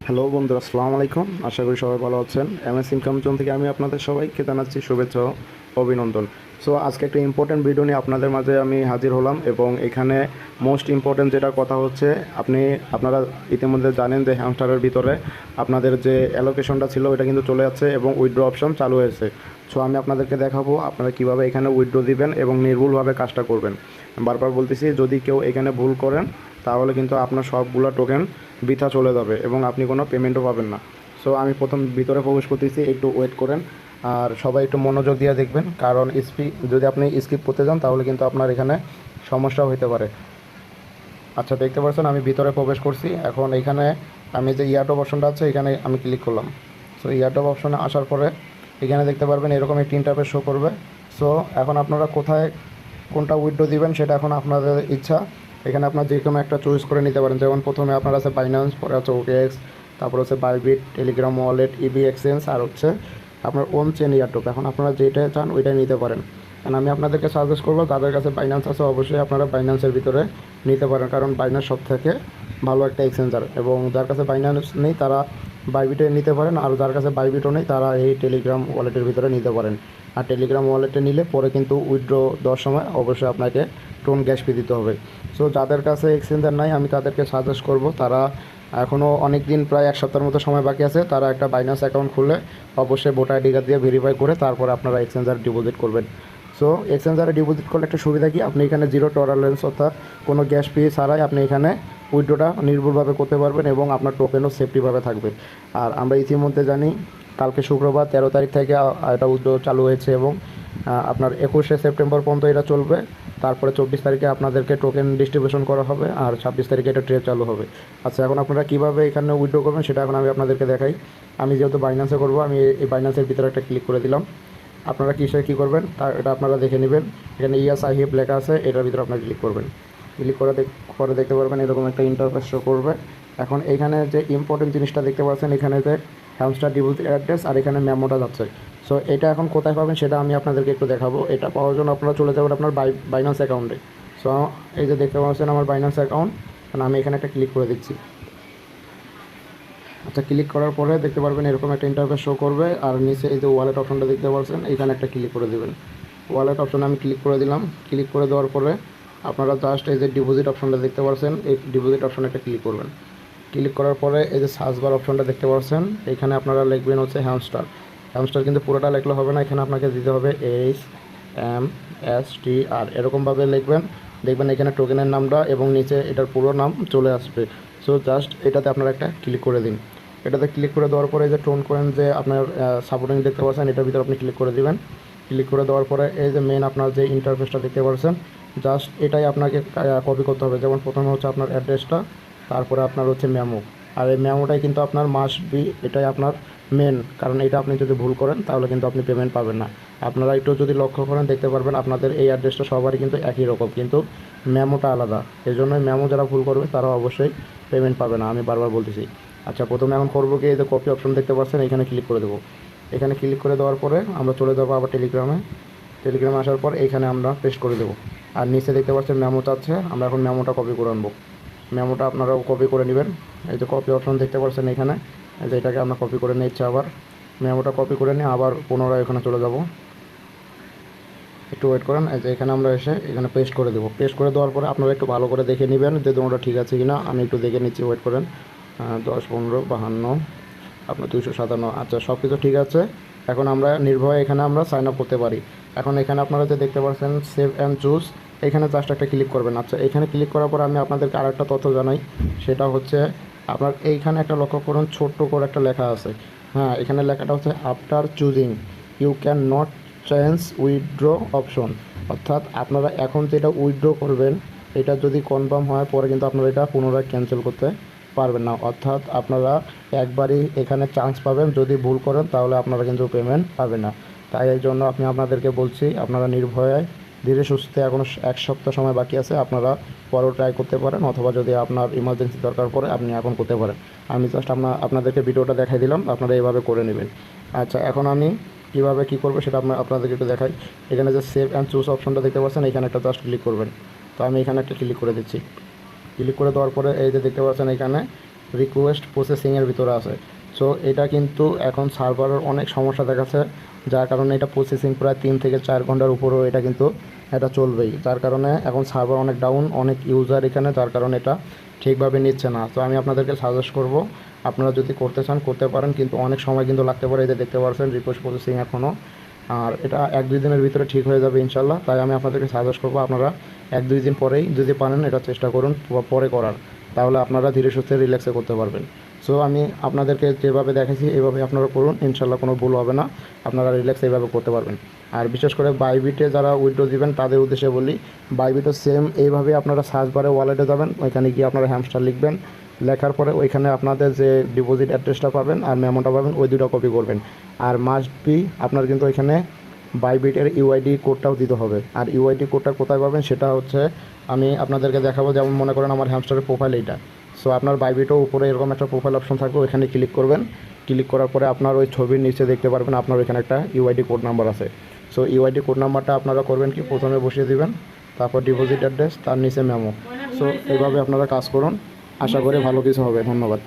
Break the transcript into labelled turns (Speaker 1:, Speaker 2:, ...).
Speaker 1: Hello বন্ধুরা, আসসালামু আলাইকুম। আশা করি সবাই ভালো আছেন। এমএস ইনকাম জোন থেকে আমি আপনাদের সবাইকে জানাচ্ছি শুভেচ্ছা ও অভিনন্দন। সো আজকে একটা ইম্পর্টেন্ট ভিডিও নিয়ে আপনাদের মাঝে আমি হাজির হলাম এবং এখানে মোস্ট ইম্পর্টেন্ট যেটা কথা হচ্ছে, আপনারা ইতিমধ্যে জানেন যে হ্যামস্টারের ভিতরে আপনাদের যে অ্যালোকেশনটা ছিল ওটা কিন্তু চলে যাচ্ছে এবং উইথড্র অপশন চালু হয়েছে। সো আমি আপনাদেরকে দেখাবো আপনারা কীভাবে এখানে উইথড্র দিবেন এবং নির্ভুলভাবে কাজটা করবেন। বারবার বলতেছি, যদি কেউ এখানে ভুল করেন তাহলে কিন্তু আপনার সবগুলো টোকেন বৃথা চলে যাবে এবং আপনি কোনো পেমেন্টও পাবেন না। সো আমি প্রথম ভিতরে প্রবেশ করতেছি, একটু ওয়েট করেন আর সবাই একটু মনোযোগ দিয়ে দেখবেন, কারণ যদি আপনি স্কিপ করতে যান তাহলে কিন্তু আপনার এখানে সমস্যা হতে পারে। আচ্ছা, দেখতে পাচ্ছেন আমি ভিতরে প্রবেশ করছি। এখন এখানে আমি যে ইয়ারড্রপ অপশনটা আছে এখানে আমি ক্লিক করলাম। সো ইয়ারড্রপ অপশনে আসার পরে এখানে দেখতে পারবেন এরকম একটি ইন্টারফেস শো করবে। সো এখন আপনারা কোনটা উইথড্র দিবেন সেটা এখন আপনাদের ইচ্ছা। এখানে আপনার যে কোনো একটা চয়েস করে নিতে পারেন। যেমন প্রথমে আপনার আছে বাইন্যান্স, পরে আছে ওকেএক্স, তারপর হচ্ছে বাইবিট, টেলিগ্রাম ওয়ালেট, ইবি এক্সচেঞ্জ, আর হচ্ছে আপনার ওন চেন ইয়ারড্রপ। এখন আপনারা যেটা চান ওইটাই নিতে পারেন। কারণ আমি আপনাদেরকে সাজেস্ট করবো, যাদের কাছে বাইন্যান্স আছে অবশ্যই আপনারা বাইন্যান্সের ভিতরে নিতে পারেন, কারণ বাইন্যান্স সব থেকে ভালো একটা এক্সচেঞ্জার। এবং যার কাছে বাইন্যান্স নেই তারা বাইবিটে নিতে পারেন, আর যার কাছে বাইবিটও নেই তারা এই টেলিগ্রাম ওয়ালেটের ভিতরে নিতে পারেন। আর টেলিগ্রাম ওয়ালেটে নিলে পরে কিন্তু উইথড্র দেওয়ার সময় অবশ্যই আপনাকে টোন গ্যাস ফি দিতে হবে। সো যাদের কাছে এক্সচেঞ্জার নাই আমি তাদেরকে সাজেস্ট করব, তারা এখনও অনেক দিন, প্রায় এক সপ্তাহের মতো সময় বাকি আছে, তারা একটা বাইন্যান্স অ্যাকাউন্ট খুলে অবশ্যই ভোটার আইডি কার্ড দিয়ে ভেরিফাই করে তারপরে আপনারা এক্সচেঞ্জার ডিপোজিট করবেন। সো এক্সচেঞ্জারে ডিপোজিট করলে একটা সুবিধা কি, আপনি এখানে জিরো টলারেন্স অর্থাৎ কোনো গ্যাস ফি ছাড়াই আপনি এখানে উইথড্রটা নির্ভুলভাবে করতে পারবেন এবং আপনার টোকেনও সেফটিভাবে থাকবে। আর আমরা ইতিমধ্যে জানি কালকে শুক্রবার 13 তারিখ থেকে এটা উইথড্র চালু হয়েছে এবং আপনার 21শে সেপ্টেম্বর পর্যন্ত এটা চলবে। তারপরে 24 তারিখে আপনাদেরকে টোকেন ডিস্ট্রিবিউশন করা হবে আর 26 তারিখে এটা ট্রেড চালু হবে। আচ্ছা, এখন আপনারা কীভাবে এখানে উইথড্র করবেন সেটা এখন আমি আপনাদেরকে দেখাই। আমি যেহেতু বাইন্যান্সে করবো, আমি এই বাইন্যান্সের ভিতরে একটা ক্লিক করে দিলাম। আপনারা কী করবেন তা এটা আপনারা দেখে নেবেন। এখানে ইয়া সাহিব লেখা আছে, এটার ভিতরে আপনারা ক্লিক করবেন। ক্লিক করে পরে দেখতে পারবেন এরকম একটা ইন্টারফেস শো করবে। এখন এখানে যে ইম্পর্টেন্ট জিনিসটা দেখতে পাচ্ছেন, এখানে যে হ্যামস্টার ডিপোজিট অ্যাড্রেস আর এখানে মেমোটা যাচ্ছে। সো এটা এখন কোথায় পাবেন সেটা আমি আপনাদেরকে একটু দেখাবো। এটা পাওয়ার জন্য আপনারা চলে যাবেন আপনার বাইন্যান্স অ্যাকাউন্টে। সো এই যে দেখতে পাচ্ছেন আমার বাইন্যান্স অ্যাকাউন্ট, আমি এখানে একটা ক্লিক করে দিচ্ছি। আচ্ছা, ক্লিক করার পরে দেখতে পারবেন এরকম একটা ইন্টারফেস শো করবে আর নিচে এই যে ওয়ালেট অপশনটা দেখতে পাচ্ছেন, এখানে একটা ক্লিক করে দেবেন। ওয়ালেট অপশনে আমি ক্লিক করে দিলাম। ক্লিক করে দেওয়ার পরে আপনারা জাস্ট এই যে ডিপোজিট অপশনটা দেখতে পাচ্ছেন, এই ডিপোজিট অপশনে একটা ক্লিক করবেন। ক্লিক করার পরে এই যে সার্চ বার অপশনটা দেখতে পাচ্ছেন, এখানে আপনারা লিখবেন হচ্ছে হ্যামস্টার। হ্যামস্টার কিন্তু পুরোটা লিখলে হবে না, এখানে আপনাকে দিতে হবে HMSTR, এরকমভাবে লিখবেন। দেখবেন এখানে টোকেনের নামটা এবং নিচে এটার পুরো নাম চলে আসবে। সো জাস্ট এটাতে আপনারা একটা ক্লিক করে দিন। এটাতে ক্লিক করে দেওয়ার পরে যে টোন কয়েন যে আপনার সাপোর্টিং দেখতে পাচ্ছেন, এটার ভিতরে আপনি ক্লিক করে দিবেন। ক্লিক করে দেওয়ার পরে এই যে মেন আপনার যে ইন্টারফেসটা দেখতে পাচ্ছেন, জাস্ট এটাই আপনাকে কপি করতে হবে। যেমন প্রথমে হচ্ছে আপনার অ্যাড্রেসটা, তারপরে আপনার হচ্ছে মেমো, আর এই মেমোটাই কিন্তু আপনার মাস্ট বি, এটাই আপনার মেন, কারণ এটা আপনি যদি ভুল করেন তাহলে কিন্তু আপনি পেমেন্ট পাবেন না। আপনারা একটু যদি লক্ষ্য করেন দেখতে পারবেন আপনাদের এই অ্যাড্রেসটা সবারই কিন্তু একই রকম, কিন্তু মেমোটা আলাদা। এই জন্যই মেমো যারা ভুল করবে তারা অবশ্যই পেমেন্ট পাবে না, আমি বারবার বলতেছি। আচ্ছা, প্রথমে এখন করবো কি, এই যে কপি অপশন দেখতে পাচ্ছেন, এখানে ক্লিক করে দেবো। এখানে ক্লিক করে দেওয়ার পরে আমরা চলে যাবো আবার টেলিগ্রামে আসার পর এখানে আমরা পেস্ট করে দেবো। আর নিচে দেখতে পাচ্ছেন মেমো চাচ্ছে, আমরা এখন মেমোটা কপি করে আনবো। মেমোটা আপনারাও কপি করে নেবেন। এই যে কপি অপশন দেখতে পাচ্ছেন এখানে, এই যে এটাকে আমরা কপি করে নিচ্ছি। আবার মেমোটা কপি করে নিয়ে আবার পুনরায় এখানে চলে যাব। একটু ওয়েট করেন। এই যে এখানে আমরা এসে এখানে পেস্ট করে দেবো। পেস্ট করে দেওয়ার পরে আপনারা একটু ভালো করে দেখে নেবেন যে তোমরা ঠিক আছে কিনা। আমি একটু দেখে নিচ্ছি, ওয়েট করেন। 10, 15, 52, আপনার 257। আচ্ছা, সব কিছু ঠিক আছে। এখন আমরা নির্ভয়ে এখানে আমরা সাইন আপ করতে পারি। এখন এখানে আপনারা যে দেখতে পাচ্ছেন সেভ অ্যান্ড চুজ, এখানে জাস্ট একটা ক্লিক করবেন। আচ্ছা, এখানে ক্লিক করার পর আমি আপনাদেরকে আরেকটা তথ্য জানাই, সেটা হচ্ছে আপনার এইখানে একটা লক্ষ্য করুন, ছোট্ট করে একটা লেখা আছে। হ্যাঁ, এখানে লেখাটা হচ্ছে after choosing you can not change withdraw option. অর্থাৎ আপনারা এখন যেটা উইথড্র করবেন এটা যদি কনফার্ম হয় পরে কিন্তু আপনারা এটা পুনরায় ক্যান্সেল করতে পারবেন না। অর্থাৎ আপনারা একবারই এখানে চান্স পাবেন, যদি ভুল করেন তাহলে আপনারা কিন্তু পেমেন্ট পাবেন না। তাই এই জন্য আমি আপনাদেরকে বলছি, আপনারা নির্ভয়ে ধীরে সুস্থে, এখনও 1 সপ্তাহ সময় বাকি আছে, আপনারা পরেও ট্রাই করতে পারেন, অথবা যদি আপনার ইমার্জেন্সি দরকার পড়ে আপনি এখন করতে পারেন। আমি জাস্ট আপনাদেরকে ভিডিওটা দেখাই দিলাম, আপনারা এইভাবে করে নেবেন। আচ্ছা, এখন আমি কীভাবে কী করবো সেটা আপনাদেরকে একটু দেখাই। এখানে যে সেভ অ্যান্ড চুজ অপশনটা দেখতে পাচ্ছেন, এখানে একটা জাস্ট ক্লিক করবেন। তো আমি এখানে একটা ক্লিক করে দিচ্ছি। ক্লিক করে দেওয়ার পরে এই যে দেখতে পাচ্ছেন এখানে রিকোয়েস্ট প্রসেসিংয়ের ভিতরে আছে। সো এটা কিন্তু এখন সার্ভারের অনেক সমস্যা দেখাচ্ছে, যার কারণে এটা প্রসেসিং প্রায় 3 থেকে 4 ঘন্টার উপরেও এটা কিন্তু এটা চলবেই, যার কারণে এখন সার্ভার অনেক ডাউন, অনেক ইউজার এখানে, যার কারণে এটা ঠিকভাবে নিচ্ছে না। তো আমি আপনাদেরকে সাজেস্ট করব, আপনারা যদি করতে চান করতে পারেন, কিন্তু অনেক সময় কিন্তু লাগতে পারে। এতে দেখতে পাচ্ছেন রিকোয়েস্ট প্রসেসিং এখনও, আর এটা 1-2 দিনের ভিতরে ঠিক হয়ে যাবে ইনশাল্লাহ। তাই আমি আপনাদেরকে সাজেস্ট করবো আপনারা 1-2 দিন পরেই যদি পারেন এটা চেষ্টা করুন পরে করার, তাহলে আপনারা ধীরে সুস্থে রিল্যাক্সে করতে পারবেন। সো আমি আপনাদেরকে যেভাবে দেখেছি এইভাবে আপনারা করুন, ইনশাল্লাহ কোনো ভুল হবে না, আপনারা রিল্যাক্স এইভাবে করতে পারবেন। আর বিশেষ করে বাইবিটে যারা উইথড্র দিবেন তাদের উদ্দেশ্যে বলি, বাইবিটও সেম এইভাবে আপনারা সার্চ বারে ওয়ালেটে যাবেন, ওইখানে গিয়ে আপনারা হ্যামস্টার লিখবেন, লেখার পরে ওইখানে আপনাদের যে ডিপোজিট অ্যাড্রেসটা পাবেন আর মেমোটা পাবেন, ওই দুটো কপি করবেন। আর মাস্ট বি আপনার কিন্তু ওইখানে বাইবিটের ইউআইডি কোডটাও দিতে হবে। আর ইউআইডি কোডটা কোথায় পাবেন সেটা হচ্ছে আমি আপনাদেরকে দেখাবো। যেমন মনে করেন আমার হ্যামস্টারের প্রোফাইল এইটা, সো আপনার বাইবিটও উপরে এরকম একটা প্রোফাইল অপশন থাকবে, ওইখানে ক্লিক করবেন। ক্লিক করার পরে আপনার ওই ছবির নিচে দেখতে পারবেন আপনার ওইখানে একটা ইউআইডি কোড নাম্বার আছে। সো ইউআইডি কোড নাম্বারটা আপনারা করবেন কি, প্রথমে বসিয়ে দিবেন, তারপর ডিপোজিট অ্যাড্রেস, তার নিচে মেমো। সো এইভাবে আপনারা কাজ করুন, আশা করি ভালো কিছু হবে। ধন্যবাদ।